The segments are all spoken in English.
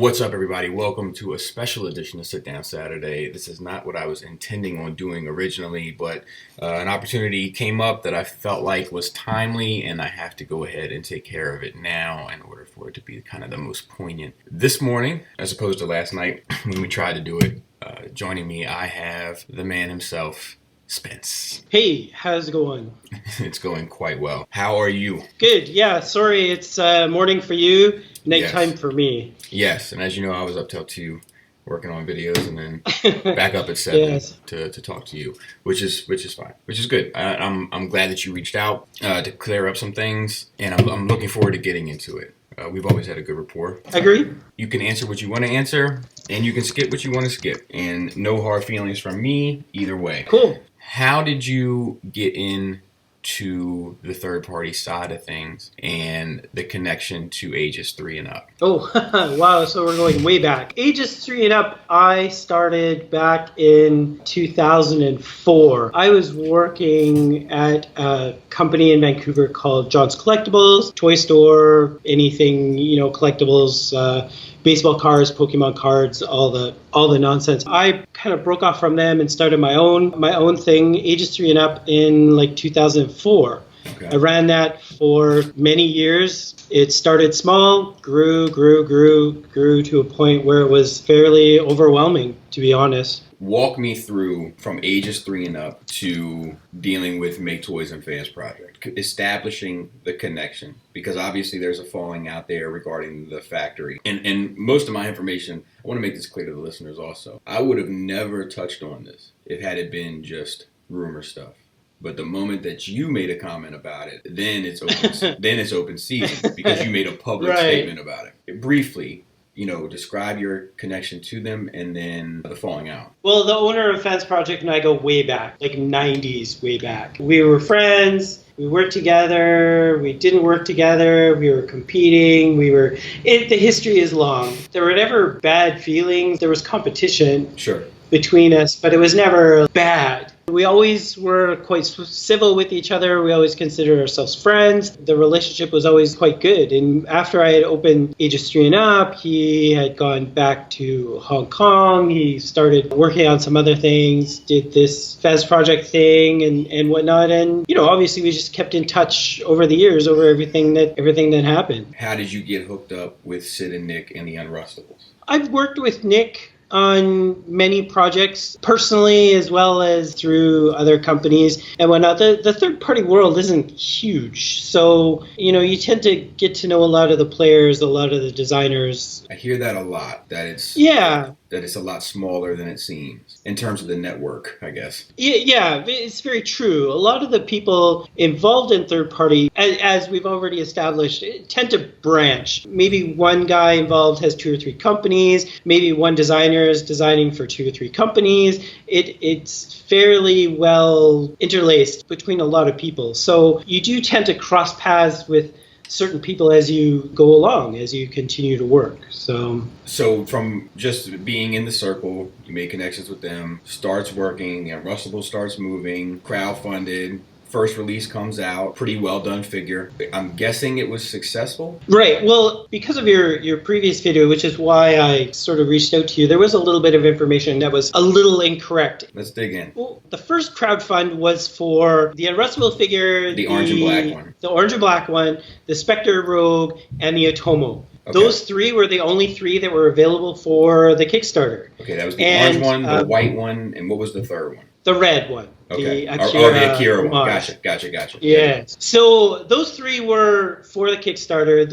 What's up, everybody? Welcome to a special edition of Sit Down Saturday. This is not what I was intending on doing originally, but an opportunity came up that I felt like was timely, and I have to go ahead and take care of it now in order for it to be kind of the most poignant. This morning, as opposed to last night when we tried to do it, joining me, I have the man himself, Spence. Hey, how's it going? It's going quite well. How are you? Good, yeah. Sorry, it's morning for you, nighttime for me. Yes, and as you know, I was up till 2 working on videos and then back up at 7 to talk to you, which is fine, which is good. I'm glad that you reached out to clear up some things, and I'm looking forward to getting into it. We've always had a good rapport. Agreed. You can answer what you want to answer, and you can skip what you want to skip, and no hard feelings from me either way. Cool. How did you get into the third-party side of things and the connection to ages 3 and up? Oh, wow, so we're going way back. Ages 3 and up, I started back in 2004. I was working at a company in Vancouver called John's Collectibles, toy store, anything, collectibles, baseball cards, Pokemon cards, all the nonsense. I kind of broke off from them and started my own thing, ages 3 and up, in like 2004. Okay. I ran that for many years. It started small, grew to a point where it was fairly overwhelming, to be honest. Walk me through from ages 3 and up to dealing with Make Toys and Fansproject, establishing the connection, because obviously there's a falling out there regarding the factory. And most of my information, I want to make this clear to the listeners also, I would have never touched on this if had it been just rumor stuff. But the moment that you made a comment about it, then it's open season because you made a public statement about it. Briefly, describe your connection to them and then the falling out. Well, the owner of Fansproject and I go way back, like 90s, way back. We were friends. We worked together. We didn't work together. We were competing. The history is long. There were never bad feelings. There was competition. Sure. Between us, but it was never bad. We always were quite civil with each other. We always considered ourselves friends. The relationship was always quite good. And after I had opened ages 3 and up, he had gone back to Hong Kong. He started working on some other things, did this Fansproject thing and whatnot. And, obviously we just kept in touch over the years, over everything that happened. How did you get hooked up with Sid and Nick and the Unrustables? I've worked with Nick on many projects, personally as well as through other companies and whatnot. The third-party world isn't huge, so you tend to get to know a lot of the players, a lot of the designers. I hear that a lot. That it's a lot smaller than it seems in terms of the network, I guess. Yeah, it's very true. A lot of the people involved in third-party, as we've already established, tend to branch. Maybe one guy involved has 2 or 3 companies. Maybe one designer is designing for 2 or 3 companies. It's fairly well interlaced between a lot of people. So you do tend to cross paths with certain people as you go along, as you continue to work. So from just being in the circle, you make connections with them, starts working, the Unrustables starts moving, crowdfunded, first release comes out, pretty well done figure. I'm guessing it was successful? Right. Well, because of your previous video, which is why I sort of reached out to you, there was a little bit of information that was a little incorrect. Let's dig in. Well, the first crowdfund was for the Unrustable figure, the orange and black one. The orange and black one, the Spectre Rogue, and the Otomo. Okay. Those 3 were the only 3 that were available for the Kickstarter. Okay, that was the orange one, the white one, and what was the third one? The red one. Okay. The Akira one. Gotcha. Yeah. So those 3 were for the Kickstarter.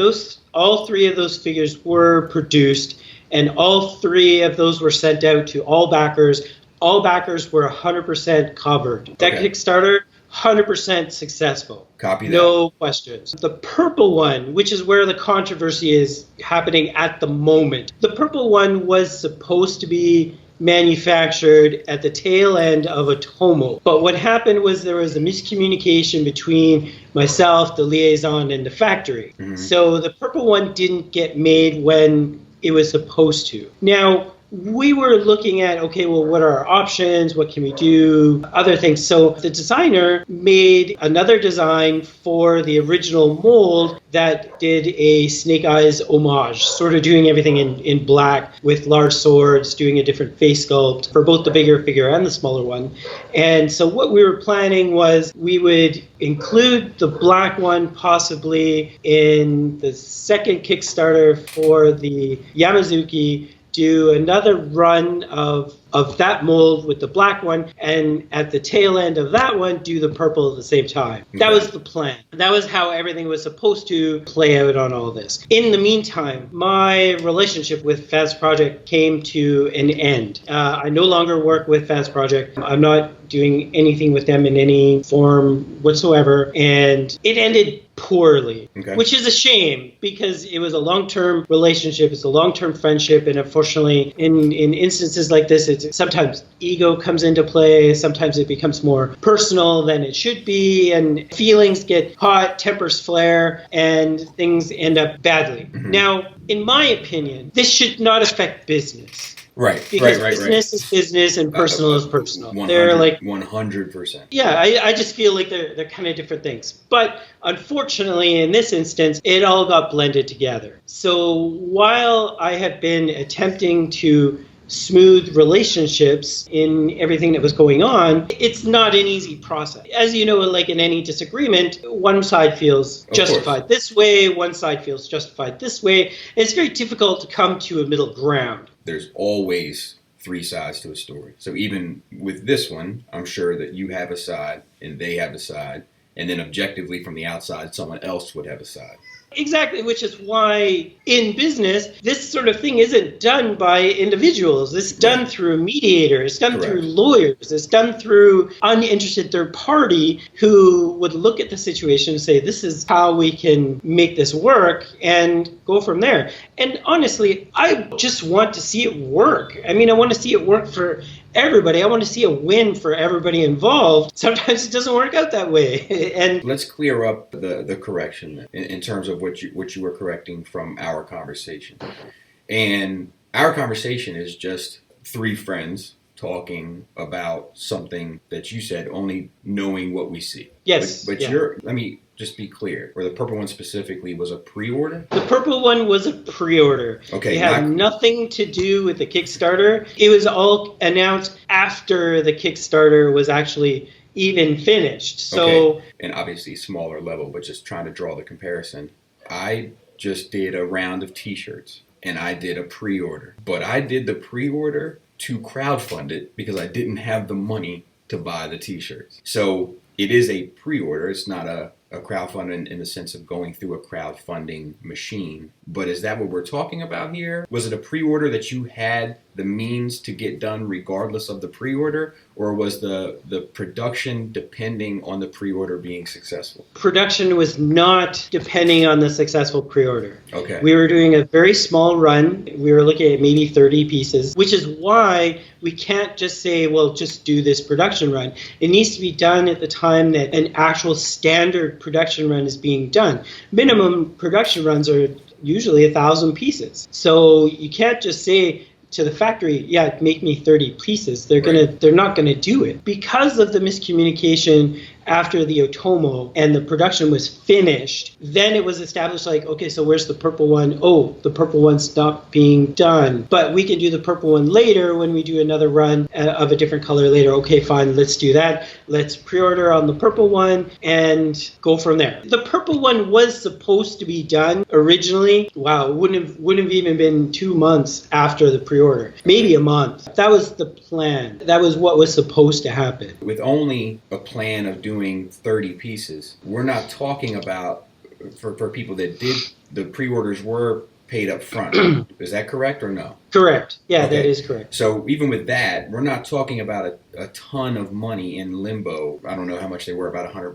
All 3 of those figures were produced, and all 3 of those were sent out to all backers. All backers were 100% covered. That Kickstarter, 100% successful. Copy that. No questions. The purple one, which is where the controversy is happening at the moment. The purple one was supposed to be manufactured at the tail end of Otomo. But what happened was there was a miscommunication between myself, the liaison, and the factory. Mm-hmm. So the purple one didn't get made when it was supposed to. Now, we were looking at, okay, well, what are our options? What can we do? Other things. So the designer made another design for the original mold that did a Snake Eyes homage, sort of doing everything in black with large swords, doing a different face sculpt for both the bigger figure and the smaller one. And so what we were planning was we would include the black one possibly in the second Kickstarter for the Yamazuki, do another run of that mold with the black one, and at the tail end of that one, do the purple at the same time. Okay. That was the plan. That was how everything was supposed to play out on all this. In the meantime, my relationship with Fansproject came to an end. I no longer work with Fansproject. I'm not doing anything with them in any form whatsoever, and it ended poorly, which is a shame because it was a long-term relationship, it's a long-term friendship, and unfortunately in instances like this, it's sometimes ego comes into play, sometimes it becomes more personal than it should be, and feelings get hot, tempers flare, and things end up badly. Now, in my opinion, this should not affect business. Right, because right. Business is business and personal is personal. 100%. They're like 100%. Yeah, I just feel like they're kind of different things. But unfortunately, in this instance, it all got blended together. So while I have been attempting to smooth relationships in everything that was going on, it's not an easy process. As you know, like in any disagreement, one side feels justified this way, one side feels justified this way. It's very difficult to come to a middle ground. There's always three sides to a story. So even with this one, I'm sure that you have a side and they have a side, and then objectively from the outside, someone else would have a side. Exactly, which is why in business, this sort of thing isn't done by individuals. It's done through a mediator. It's done through lawyers. It's done through uninterested third party who would look at the situation and say, this is how we can make this work, and go from there. And honestly, I just want to see it work. I mean, I want to see it work for everybody. I want to see a win for everybody involved. Sometimes it doesn't work out that way. And let's clear up the correction in terms of what you were correcting from our conversation. And our conversation is just three friends talking about something that you said, only knowing what we see. Yes. But let me just be clear, where the purple one specifically was a pre-order? The purple one was a pre-order. Okay. It had nothing to do with the Kickstarter. It was all announced after the Kickstarter was actually even finished. So, and obviously smaller level, but just trying to draw the comparison. I just did a round of t-shirts and I did a pre-order. But I did the pre-order to crowdfund it because I didn't have the money to buy the t-shirts. So it is a pre-order. It's not a crowdfunding in the sense of going through a crowdfunding machine. But is that what we're talking about here? Was it a pre-order that you had the means to get done regardless of the pre-order? Or was the production depending on the pre-order being successful? Production was not depending on the successful pre-order. Okay. We were doing a very small run. We were looking at maybe 30 pieces, which is why we can't just say, well, just do this production run. It needs to be done at the time that an actual standard production run is being done. Minimum production runs are usually 1,000 pieces. So you can't just say to the factory, yeah, make me 30 pieces. They're not gonna do it. Because of the miscommunication after the Otomo and the production was finished, then it was established like, okay, so where's the purple one? Oh, the purple one's not being done. But we can do the purple one later when we do another run of a different color later. Okay, fine, let's do that. Let's pre-order on the purple one and go from there. The purple one was supposed to be done originally. Wow, it wouldn't have even been 2 months after the pre-order. Maybe a month. That was the plan. That was what was supposed to happen. With only a plan of doing 30 pieces, we're not talking about, for people that did, the pre-orders were paid up front. Is that correct or no? Correct. Yeah, Okay. That is correct. So even with that, we're not talking about a ton of money in limbo. I don't know how much they were, about $100?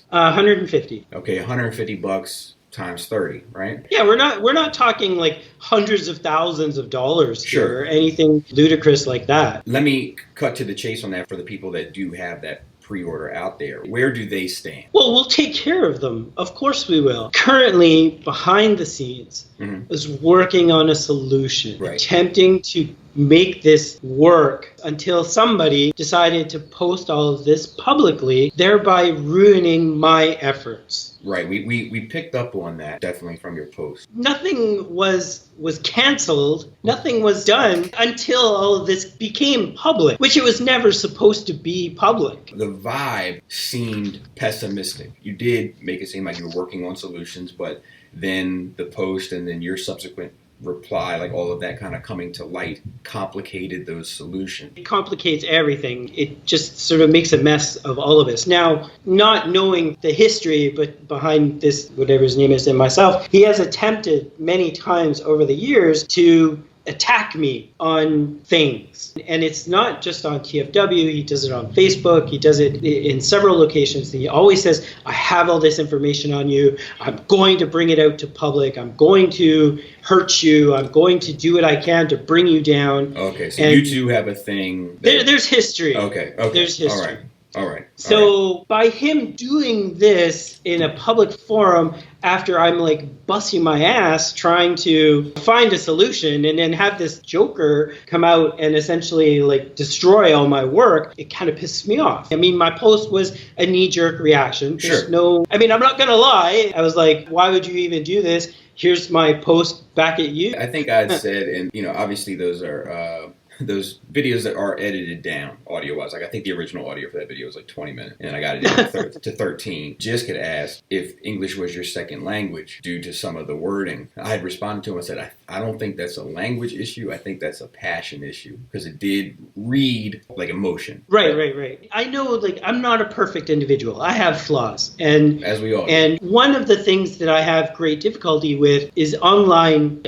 150. Okay, $150 times 30, right? Yeah, we're not talking like hundreds of thousands of dollars Sure. here or anything ludicrous like that. Let me cut to the chase on that for the people that do have that pre-order out there. Where do they stand? Well, we'll take care of them. Of course we will. Currently, behind the scenes, is working on a solution, Right. attempting to make this work until somebody decided to post all of this publicly, thereby ruining my efforts. Right. We picked up on that definitely from your post. Nothing was canceled. Nothing was done until all of this became public, which it was never supposed to be public. The vibe seemed pessimistic. You did make it seem like you were working on solutions, but then the post and then your subsequent reply, like all of that kind of coming to light, complicated those solutions. It complicates everything. It just sort of makes a mess of all of us. Now, not knowing the history, but behind this, whatever his name is, and myself, he has attempted many times over the years to attack me on things. And it's not just on TFW, he does it on Facebook, he does it in several locations. He always says, I have all this information on you, I'm going to bring it out to public, I'm going to hurt you, I'm going to do what I can to bring you down. Okay, so you two have a thing. There's history. Okay. There's history. All right. So by him doing this in a public forum after I'm like busting my ass trying to find a solution and then have this joker come out and essentially like destroy all my work, it kind of pisses me off. I mean, my post was a knee-jerk reaction. Sure. I'm not going to lie. I was like, why would you even do this? Here's my post back at you. I think I'd said, and obviously those are those videos that are edited down audio-wise. Like I think the original audio for that video was like 20 minutes, and I got it down to 13. Just had asked if English was your second language due to some of the wording. I had responded to him and said, I don't think that's a language issue. I think that's a passion issue because it did read like emotion. Right. I know, like, I'm not a perfect individual. I have flaws, and as we all do. And one of the things that I have great difficulty with is online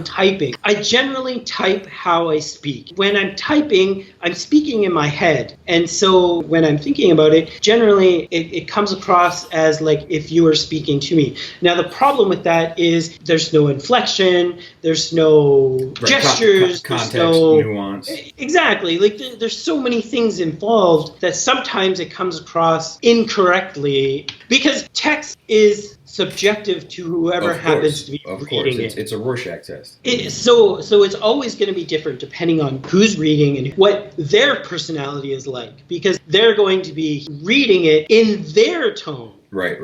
typing. I generally type how I speak. When I'm typing, I'm speaking in my head. And so when I'm thinking about it, generally it comes across as like if you were speaking to me. Now, the problem with that is there's no inflection, there's no gestures, context, there's no nuance. Exactly. Like there's so many things involved that sometimes it comes across incorrectly because text is subjective to whoever happens to be reading it. It's a Rorschach test. So it's always going to be different depending on who's reading and what their personality is like, because they're going to be reading it in their tone. Right.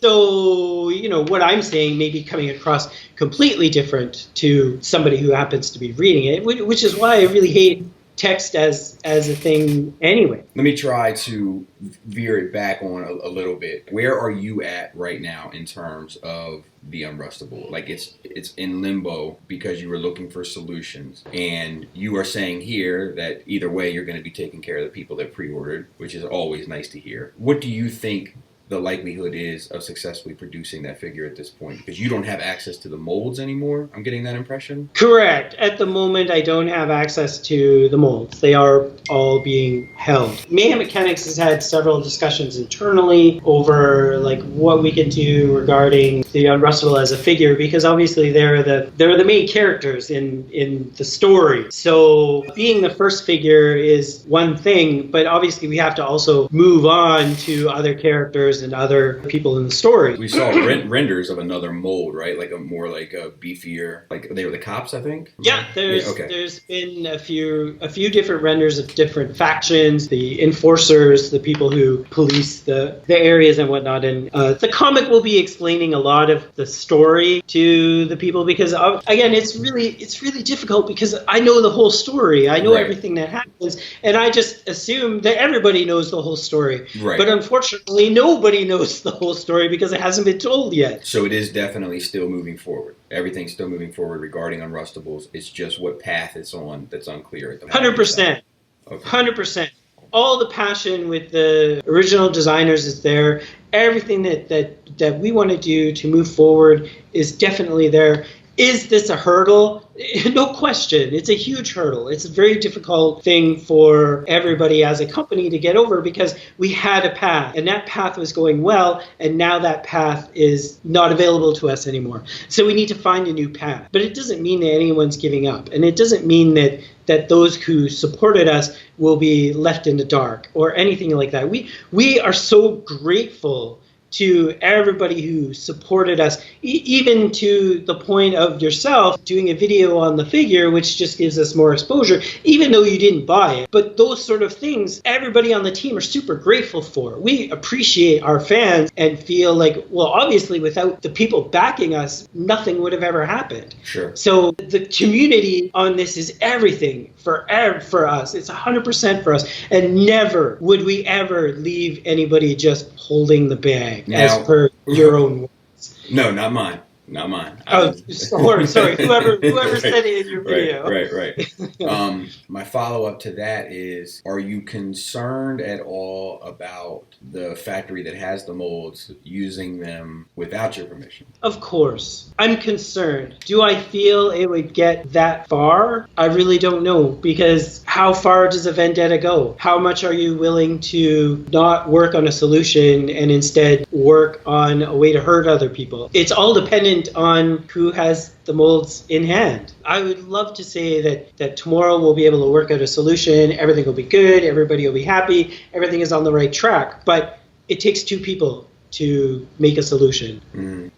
So, what I'm saying may be coming across completely different to somebody who happens to be reading it, which is why I really hate text as a thing anyway. Let me try to veer it back on a little bit. Where are you at right now in terms of the Unrustable? Like it's in limbo because you were looking for solutions, and you are saying here that either way you're going to be taking care of the people that pre-ordered, which is always nice to hear. What do you think the likelihood is of successfully producing that figure at this point? Because you don't have access to the molds anymore. I'm getting that impression. Correct. At the moment, I don't have access to the molds. They are all being held. Mayhem Mekanics has had several discussions internally over like what we can do regarding the Unrustable as a figure, because obviously they're the main characters in the story. So being the first figure is one thing, but obviously we have to also move on to other characters and other people in the story. We saw renders of another mold, right? Like a beefier, like they were the cops, I think. Yeah, there's been a few different renders of different factions, the enforcers, the people who police the areas and whatnot. And the comic will be explaining a lot of the story to the people because again, it's really difficult because I know the whole story. I know everything that happens, and I just assume that everybody knows the whole story. Right. But unfortunately, nobody knows the whole story because it hasn't been told yet. So it is definitely still moving forward. Everything's still moving forward regarding Unrustables. It's just what path it's on that's unclear at the moment. 100%. Okay. 100%. All the passion with the original designers is there. Everything that we want to do to move forward is definitely there. Is this a hurdle? No question. It's a huge hurdle. It's a very difficult thing for everybody as a company to get over because we had a path and that path was going well, and now that path is not available to us anymore. So we need to find a new path. But it doesn't mean that anyone's giving up, and it doesn't mean that those who supported us will be left in the dark or anything like that. We are so grateful to everybody who supported us, even to the point of yourself doing a video on the figure, which just gives us more exposure, even though you didn't buy it. But those sort of things, everybody on the team are super grateful for. We appreciate our fans and feel like, well, obviously without the people backing us, nothing would have ever happened. Sure. So the community on this is everything for us. It's 100% for us. And never would we ever leave anybody just holding the bag, as per your own words. No, not mine. Not mine. Oh, sorry. Whoever said it in your video. Right. My follow-up to that is, are you concerned at all about the factory that has the molds using them without your permission? Of course. I'm concerned. Do I feel it would get that far? I really don't know, because how far does a vendetta go? How much are you willing to not work on a solution and instead work on a way to hurt other people? It's all dependent on who has the molds in hand. I would love to say that tomorrow we'll be able to work out a solution, everything will be good, everybody will be happy, everything is on the right track, but it takes two people to make a solution.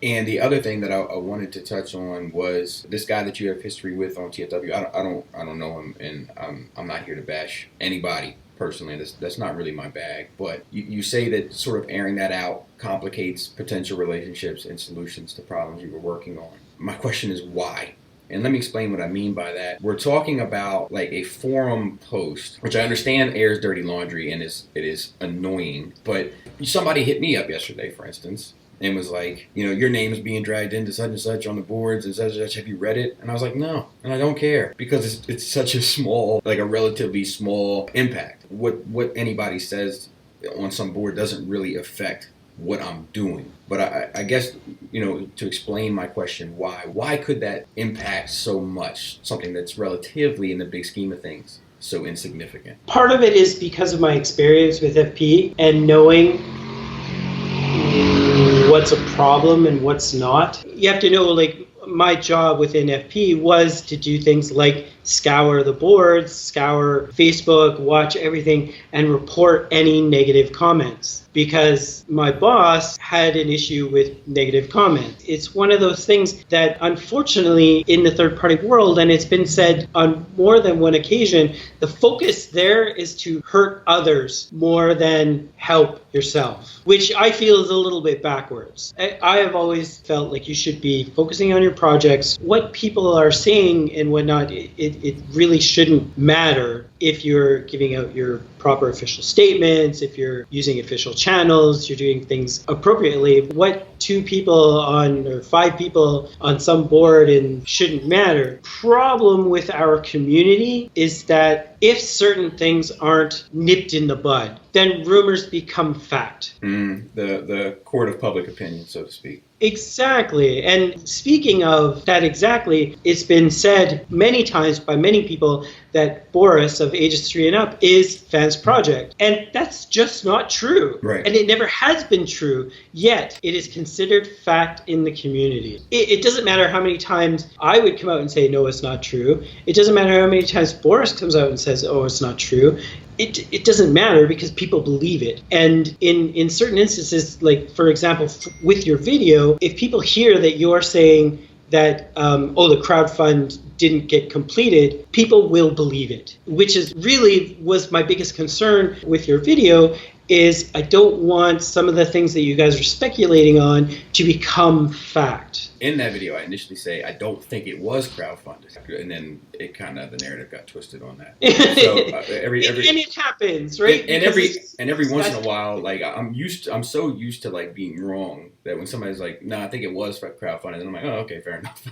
And the other thing that I wanted to touch on was this guy that you have history with on TFW. I don't know him, and I'm not here to bash anybody personally. That's not really my bag. But you say that sort of airing that out complicates potential relationships and solutions to problems you were working on. My question is why? And let me explain what I mean by that. We're talking about like a forum post, which I understand airs dirty laundry and it is annoying. But somebody hit me up yesterday, for instance, and was like, your name's being dragged into such and such on the boards and such and such. Have you read it? And I was like, no, and I don't care, because it's such a small, like a relatively small impact. What anybody says on some board doesn't really affect what I'm doing. But I guess, to explain my question, why could that impact so much something that's relatively, in the big scheme of things, so insignificant? Part of it is because of my experience with FP and knowing what's a problem and what's not. You have to know, like, my job within FP was to do things like scour the boards, scour Facebook, watch everything, and report any negative comments, because my boss had an issue with negative comments. It's one of those things that, unfortunately, in the third-party world, and it's been said on more than one occasion, the focus there is to hurt others more than help yourself, which I feel is a little bit backwards. I have always felt like you should be focusing on your projects. What people are saying and whatnot, it really shouldn't matter if you're giving out your proper official statements, if you're using official channels, you're doing things appropriately. What 2 people or 5 people on some board and shouldn't matter. Problem with our community is that if certain things aren't nipped in the bud, then rumors become fact. The court of public opinion, so to speak. Exactly. And speaking of that exactly, it's been said many times by many people that Boris of ages 3 and up is Fansproject. And that's just not true. Right. And it never has been true, yet it is considered fact in the community. It doesn't matter how many times I would come out and say, no, it's not true. It doesn't matter how many times Boris comes out and says, oh, it's not true. It doesn't matter, because people believe it. And in certain instances, like, for example, with your video, if people hear that you're saying that, the crowdfund didn't get completed, people will believe it, which is really was my biggest concern with your video. Is I don't want some of the things that you guys are speculating on to become fact. In that video, I initially say I don't think it was crowdfunded, and then the narrative got twisted on that. So and it happens, right? And every once in a while, like I'm so used to like being wrong that when somebody's like, "No, I think it was crowdfunded," and I'm like, "Oh, okay, fair enough."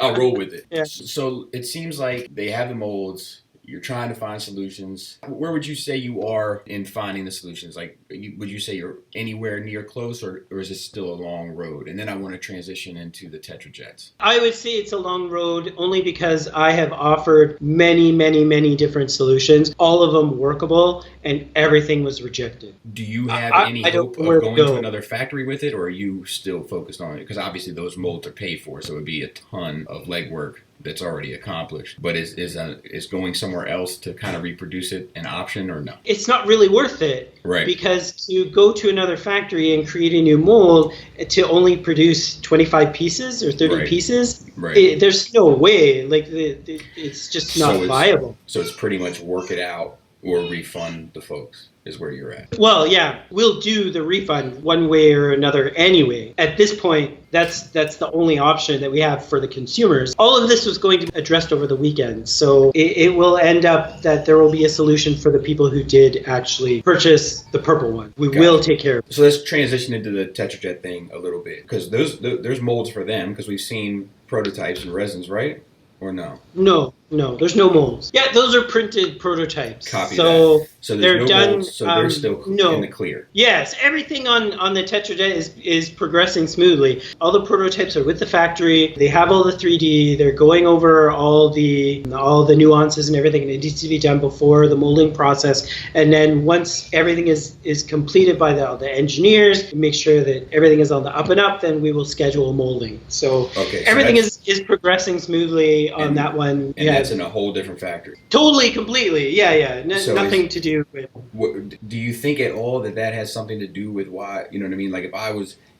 I'll roll with it. Yeah. So it seems like they have the molds. You're trying to find solutions. Where would you say you are in finding the solutions? Like, would you say you're anywhere near close, or is it still a long road? And then I want to transition into the Tetra Jets. I would say it's a long road, only because I have offered many, many, many different solutions, all of them workable, and everything was rejected. Do you have any hope of going to another factory with it, or are you still focused on it? Because obviously those molds are paid for, so it would be a ton of legwork that's already accomplished, but is going somewhere else to kind of reproduce it an option or no? It's not really worth it, Right? Because to go to another factory and create a new mold to only produce 25 pieces or 30 Right. pieces, Right. there's no way. Like it's just not viable. So it's pretty much work it out or refund the folks is where you're at. Well, yeah, we'll do the refund one way or another anyway. At this point, that's the only option that we have for the consumers. All of this was going to be addressed over the weekend, so it will end up that there will be a solution for the people who did actually purchase the purple one. We will take care of it. So let's transition into the Tetra Jet thing a little bit, because there's molds for them, because we've seen prototypes and resins, right? Or no? No, there's no molds. Yeah, those are printed prototypes. Copy so that. So they're no done. molds, so they're still in the clear. Yes, everything on the Tetra Jet is progressing smoothly. All the prototypes are with the factory. They have all the 3D. They're going over all the nuances and everything that needs to be done before the molding process. And then once everything is completed by the engineers, make sure that everything is on the up and up, then we will schedule molding. So everything is progressing smoothly on that one. And that's in a whole different factory. Totally, completely. Yeah. So nothing to do with. Do you think at all that has something to do with why, you know what I mean? Like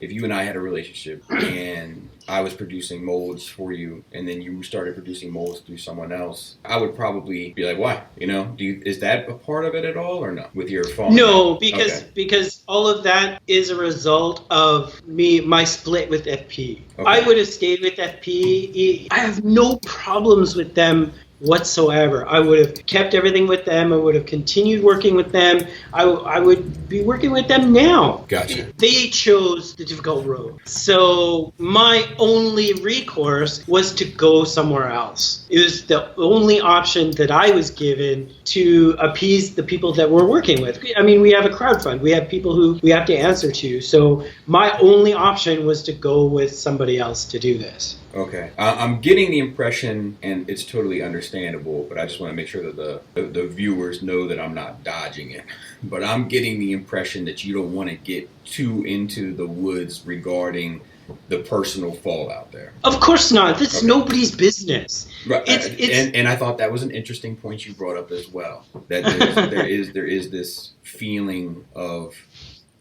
if you and I had a relationship and I was producing molds for you and then you started producing molds through someone else, I would probably be like, why? You know, is that a part of it at all or no? With your phone? No, because all of that is a result of my split with FP. Okay. I would have stayed with FP. I have no problems with them whatsoever. I would have kept everything with them. I would have continued working with them. I would be working with them now. Gotcha. They chose the difficult road. So my only recourse was to go somewhere else. It was the only option that I was given to appease the people that we're working with. I mean, we have a crowdfund. We have people who we have to answer to. So my only option was to go with somebody else to do this. Okay. I'm getting the impression, and it's totally understandable, but I just want to make sure that the viewers know that I'm not dodging it. But I'm getting the impression that you don't want to get too into the woods regarding the personal fallout there. Of course not. That's nobody's business. Right. And I thought that was an interesting point you brought up as well. That there is this feeling of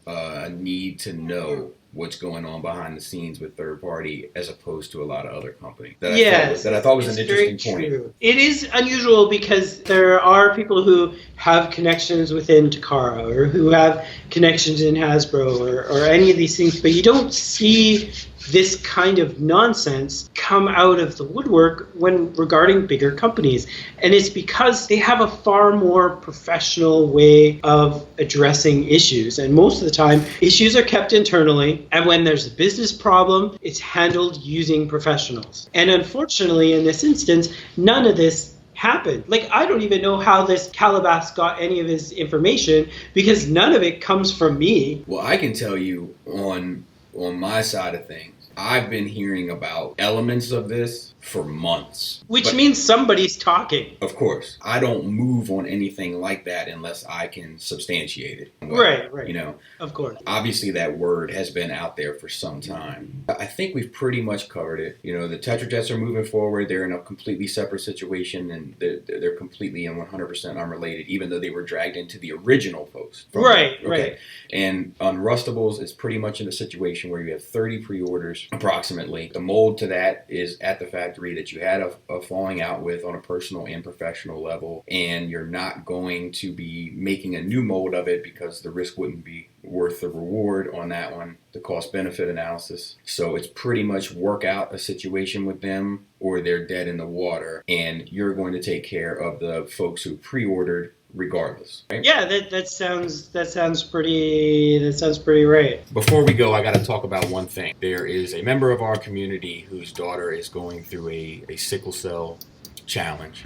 a need to know what's going on behind the scenes with third party as opposed to a lot of other companies. That I thought was an interesting point. True. It is unusual because there are people who have connections within Takara or who have connections in Hasbro or any of these things, but you don't see this kind of nonsense come out of the woodwork when regarding bigger companies. And it's because they have a far more professional way of addressing issues. And most of the time, issues are kept internally. And when there's a business problem, it's handled using professionals. And unfortunately, in this instance, none of this happened. Like, I don't even know how this Calabas got any of his information because none of it comes from me. Well, I can tell you on my side of things, I've been hearing about elements of this for months. Which means somebody's talking. Of course. I don't move on anything like that unless I can substantiate it. Right. You know, of course. Obviously that word has been out there for some time. I think we've pretty much covered it. You know, the Tetra Jets are moving forward. They're in a completely separate situation and they're completely and 100% unrelated, even though they were dragged into the original post. Right. And Unrustables is pretty much in a situation where you have 30 pre-orders approximately. The mold to that is at the factory that you had a falling out with on a personal and professional level, and you're not going to be making a new mold of it because the risk wouldn't be worth the reward on that one, the cost-benefit analysis. So it's pretty much work out a situation with them or they're dead in the water, and you're going to take care of the folks who pre-ordered regardless. Right? Yeah, that sounds pretty right. Before we go, I got to talk about one thing. There is a member of our community whose daughter is going through a sickle cell challenge,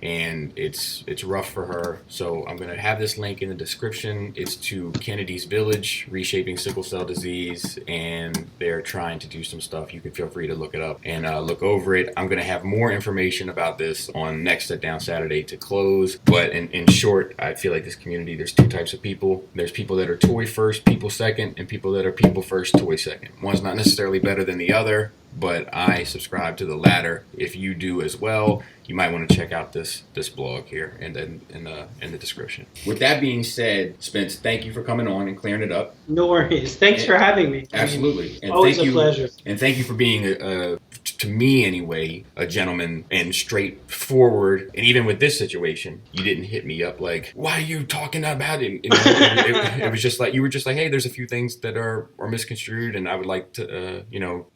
and it's rough for her. So I'm going to have this link in the description. It's to Kennedy's Village, Reshaping Sickle Cell Disease, and they're trying to do some stuff. You can feel free to look it up and look over it. I'm going to have more information about this on Next Set Down Saturday to close. But in short, I feel like this community, there's two types of people. There's people that are toy first, people second, and people that are people first, toy second. One's not necessarily better than the other, but I subscribe to the latter. If you do as well, you might want to check out this blog here and then in the description. With that being said, Spence, thank you for coming on and clearing it up. No worries. Thanks for having me. Absolutely. And always a pleasure. And thank you for being, to me anyway, a gentleman and straightforward. And even with this situation, you didn't hit me up like, why are you talking about it? It was just like, you were just like, hey, there's a few things that are misconstrued and I would like to,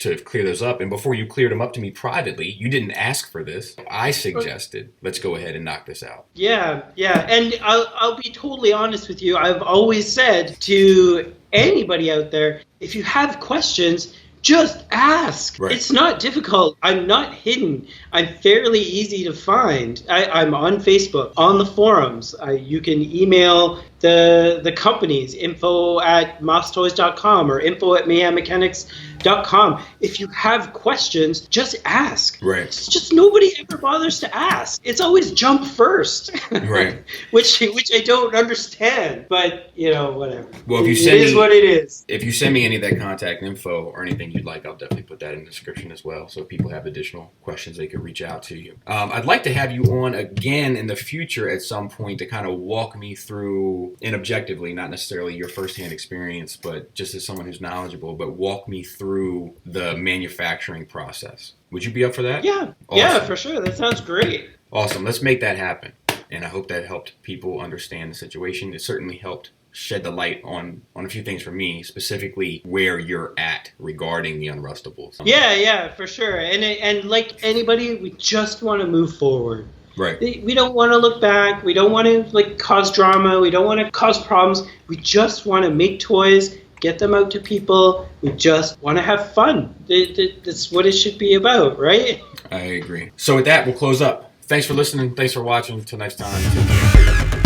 to clear those up. And before you cleared them up to me privately, you didn't ask for this. I suggested, let's go ahead and knock this out. Yeah. And I'll be totally honest with you. I've always said to anybody out there, if you have questions, just ask. Right. It's not difficult. I'm not hidden. I'm fairly easy to find. I'm on Facebook, on the forums. You can email the companies, info@maastoys.com or info@mayhemmekanics.com. If you have questions, just ask. Right. It's just nobody ever bothers to ask. It's always jump first. Right. which I don't understand, but whatever. Well, it is what it is. If you send me any of that contact info or anything you'd like, I'll definitely put that in the description as well. So if people have additional questions, they can reach out to you. I'd like to have you on again in the future at some point to kind of walk me through, and objectively, not necessarily your firsthand experience, but just as someone who's knowledgeable, but walk me through the manufacturing process. Would you be up for that? Yeah. Awesome. Yeah, for sure. That sounds great. Awesome. Let's make that happen. And I hope that helped people understand the situation. It certainly helped shed the light on a few things for me, specifically where you're at regarding the Unrustables. Yeah, for sure. And like anybody, we just want to move forward. Right. We don't want to look back. We don't want to cause drama. We don't want to cause problems. We just want to make toys, get them out to people. We just want to have fun. That's what it should be about, right? I agree. So with that, we'll close up. Thanks for listening. Thanks for watching. Until next time.